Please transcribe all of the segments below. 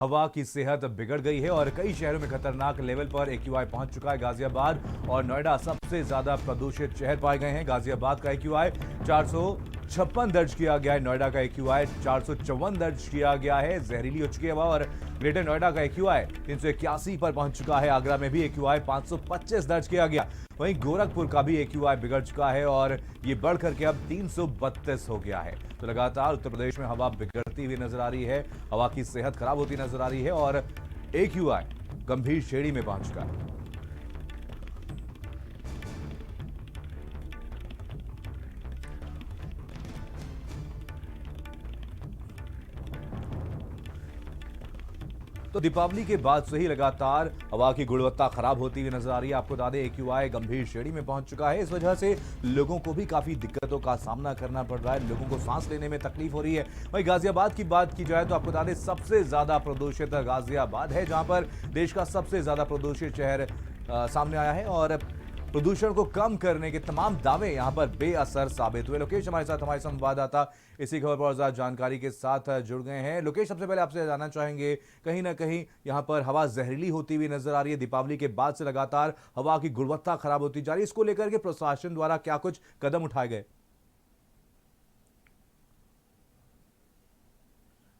हवा की सेहत बिगड़ गई है और कई शहरों में खतरनाक लेवल पर एक्यूआई पहुंच चुका है। गाजियाबाद और नोएडा सबसे ज्यादा प्रदूषित शहर पाए गए हैं। गाजियाबाद का एक्यूआई 456 दर्ज किया गया है। नोएडा का एक्यूआई 454 दर्ज किया गया है। जहरीली हो चुकी हवा और ग्रेटर नोएडा का एक्यूआई 381 पर पहुंच चुका है। आगरा में भी एक्यूआई 525 दर्ज किया गया। वहीं गोरखपुर का भी एक्यूआई बिगड़ चुका है और ये बढ़ करके अब 332 हो गया है। तो लगातार उत्तर प्रदेश में हवा बिगड़ती हुई नजर आ रही है, हवा की सेहत खराब होती नजर आ रही है और एक्यूआई गंभीर श्रेणी में पहुंच चुका है। तो दीपावली के बाद से ही लगातार हवा की गुणवत्ता खराब होती हुई नजर आ रही है। आपको बता दें एक्यूआई गंभीर श्रेणी में पहुंच चुका है। इस वजह से लोगों को भी काफी दिक्कतों का सामना करना पड़ रहा है, लोगों को सांस लेने में तकलीफ हो रही है। वहीं गाजियाबाद की बात की जाए तो आपको बता दें सबसे ज्यादा प्रदूषित गाजियाबाद है, जहां पर देश का सबसे ज्यादा प्रदूषित शहर सामने आया है और प्रदूषण को कम करने के तमाम दावे यहां पर बेअसर साबित हुए। लोकेश हमारे साथ, हमारे संवाददाता इसी खबर पर ज्यादा जानकारी के साथ जुड़ गए हैं। लोकेश, सबसे पहले आपसे जानना चाहेंगे, कहीं ना कहीं यहां पर हवा जहरीली होती हुई नजर आ रही है। दीपावली के बाद से लगातार हवा की गुणवत्ता खराब होती जा रही है। इसको लेकर के प्रशासन द्वारा क्या कुछ कदम उठाए गए?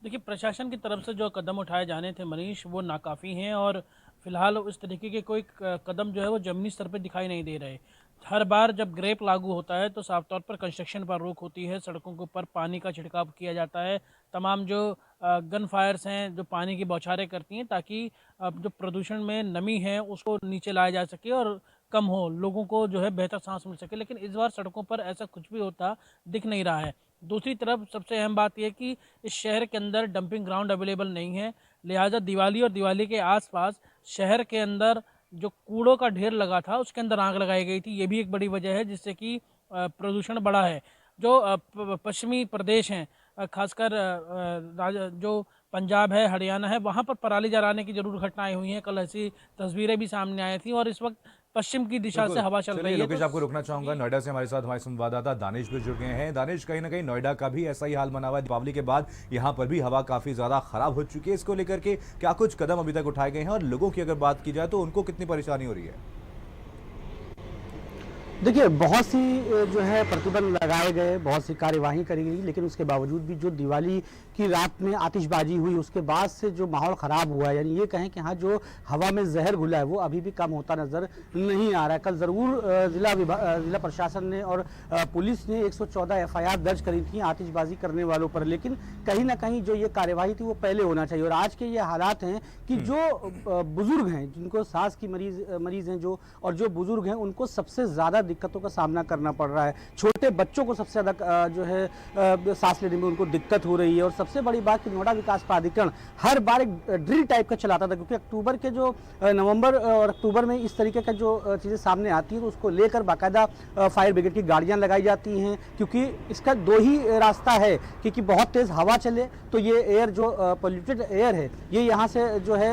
देखिए, प्रशासन की तरफ से जो कदम उठाए जाने थे मनीष, वो नाकाफ़ी हैं और फिलहाल इस तरीके के कोई कदम जो है वो ज़मीनी स्तर पे दिखाई नहीं दे रहे। हर बार जब ग्रेप लागू होता है तो साफ तौर पर कंस्ट्रक्शन पर रोक होती है, सड़कों के ऊपर पानी का छिड़काव किया जाता है, तमाम जो गन फायर्स हैं जो पानी की बौछारें करती हैं ताकि जो प्रदूषण में नमी है उसको नीचे लाया जा सके और कम हो, लोगों को जो है बेहतर सांस मिल सके। लेकिन इस बार सड़कों पर ऐसा कुछ भी होता दिख नहीं रहा है। दूसरी तरफ सबसे अहम बात यह कि इस शहर के अंदर डंपिंग ग्राउंड अवेलेबल नहीं है, लिहाजा दिवाली और दिवाली के आसपास शहर के अंदर जो कूड़ों का ढेर लगा था उसके अंदर आग लगाई गई थी। ये भी एक बड़ी वजह है जिससे कि प्रदूषण बढ़ा है। जो पश्चिमी प्रदेश हैं, खासकर जो पंजाब है, हरियाणा है, वहाँ पर पराली जलाने की जरूर घटनाएं हुई हैं। कल ऐसी तस्वीरें भी सामने आई थी और इस वक्त पश्चिम की दिशा से बिल्कुल। हवा चल चलिए रही है। लोकेश, आपको रोकना चाहूंगा। नोएडा से हमारे साथ हमारे संवाददाता दानिश भी जुड़ गए हैं। दानिश, कहीं ना कहीं नोएडा का भी ऐसा ही हाल बना हुआ है। दीपावली के बाद यहां पर भी हवा काफी ज्यादा खराब हो चुकी है। इसको लेकर के क्या कुछ कदम अभी तक उठाए गए हैं और लोगों की अगर बात की जाए तो उनको कितनी परेशानी हो रही है? देखिए, बहुत सी जो है प्रतिबंध लगाए गए, बहुत सी कार्यवाही करी गई, लेकिन उसके बावजूद भी जो दिवाली की रात में आतिशबाजी हुई उसके बाद से जो माहौल ख़राब हुआ है, यानी ये कहें कि हाँ जो हवा में जहर घुला है वो अभी भी कम होता नज़र नहीं आ रहा है। कल ज़रूर जिला प्रशासन ने और पुलिस ने 114 FIR दर्ज करी थी आतिशबाजी करने वालों पर, लेकिन कहीं ना कहीं जो ये कार्यवाही थी वो पहले होना चाहिए। और आज के ये हालात हैं कि जो बुजुर्ग हैं, जिनको सांस की मरीज हैं जो, और जो बुजुर्ग हैं उनको सबसे ज़्यादा दिक्कतों का सामना करना पड़ रहा है। छोटे बच्चों को सबसे ज़्यादा जो है सांस लेने में उनको दिक्कत हो रही है। और सबसे बड़ी बात कि नोएडा विकास प्राधिकरण हर बार एक ड्रिल टाइप का चलाता था, क्योंकि अक्टूबर के जो नवंबर और अक्टूबर में इस तरीके का जो चीज़ें सामने आती हैं तो उसको लेकर बाकायदा फायर ब्रिगेड की गाड़ियाँ लगाई जाती हैं, क्योंकि इसका दो ही रास्ता है कि बहुत तेज़ हवा चले तो ये एयर जो पोल्यूटेड एयर है ये यहाँ से जो है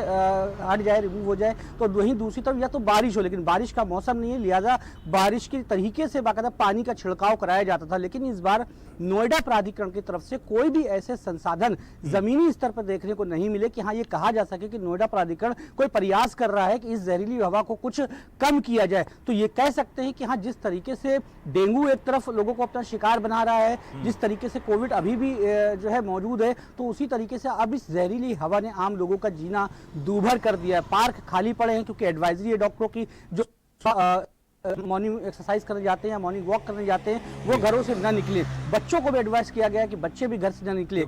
हट जाए, रिमूव हो जाए, तो वहीं दूसरी तरफ या तो बारिश हो, लेकिन बारिश का मौसम नहीं है, लिहाजा बारिश की तरीके से बाकायदा पानी का छिड़काव कराया जाता था। लेकिन इस बार नोएडा प्राधिकरण की तरफ से कोई भी ऐसे संसाधन जमीनी स्तर पर देखने को नहीं मिले कि हाँ ये कहा जा सके कि नोएडा प्राधिकरण कोई प्रयास कर रहा है कि इस जहरीली हवा को कुछ कम किया जाए। तो ये कह सकते हैं कि हाँ जिस तरीके से डेंगू एक तरफ लोगों को अपना शिकार बना रहा है, जिस तरीके से कोविड अभी भी जो है मौजूद है, तो उसी तरीके से अब इस जहरीली हवा ने आम लोगों का जीना दूभर कर दिया है। पार्क खाली पड़े हैं क्योंकि एडवाइजरी है डॉक्टरों की, जो मॉर्निंग एक्सरसाइज करने जाते हैं, मॉर्निंग वॉक करने जाते हैं, वो घरों से न निकले। बच्चों को भी एडवाइस किया गया है कि बच्चे भी घर से न निकले।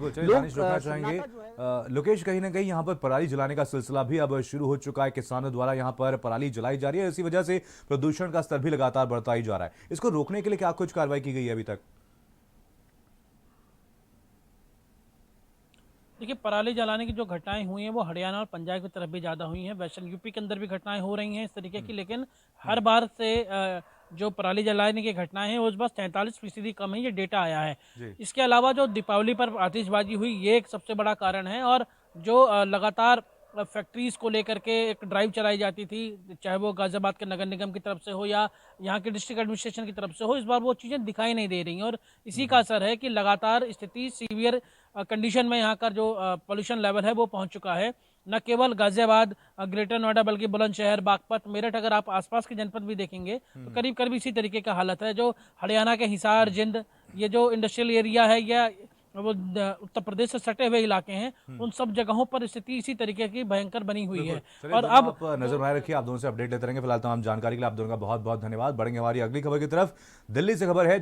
लोकेश, कहीं ना कहीं यहाँ पर पराली जलाने का सिलसिला भी अब शुरू हो चुका है। किसानों द्वारा यहाँ पर पराली जलाई जा रही है, इसी वजह से प्रदूषण का स्तर भी लगातार बढ़ता ही जा रहा है। इसको रोकने के लिए क्या कुछ कार्रवाई की गई है अभी तक? देखिए, पराली जलाने की जो घटनाएं हुई हैं वो हरियाणा और पंजाब की तरफ भी ज़्यादा हुई हैं, वेस्टर्न यूपी के अंदर भी घटनाएं हो रही हैं इस तरीके की। लेकिन हर बार से जो पराली जलाने की घटनाएं हैं उस बार 43% कम है, ये डेटा आया है। इसके अलावा जो दीपावली पर आतिशबाजी हुई ये एक सबसे बड़ा कारण है। और जो लगातार फैक्ट्रीज को लेकर के एक ड्राइव चलाई जाती थी, चाहे वो गाजियाबाद के नगर निगम की तरफ से हो या यहाँ के डिस्ट्रिक्ट एडमिनिस्ट्रेशन की तरफ से हो, इस बार वो चीज़ें दिखाई नहीं दे रही हैं। और इसी का असर है कि लगातार स्थिति सीवियर कंडीशन में यहाँ का जो पोल्यूशन लेवल है वो पहुँच चुका है। न केवल गाजियाबाद, ग्रेटर नोएडा, बल्कि बुलंदशहर, बागपत, मेरठ, अगर आप आसपास के जनपद भी देखेंगे तो करीब करीब इसी तरीके का हालत है। जो हरियाणा के हिसार, जिंद, ये जो इंडस्ट्रियल एरिया है या वो उत्तर प्रदेश से सटे हुए इलाके हैं, उन सब जगहों पर स्थिति इसी तरीके की भयंकर बनी हुई है। चलिए और दोनों अब आप नजर बनाए रखिए, आप दोनों से अपडेट लेते रहेंगे। फिलहाल तमाम जानकारी के लिए आप दोनों का बहुत बहुत धन्यवाद। बढ़ेंगे हमारी अगली खबर की तरफ। दिल्ली से खबर है।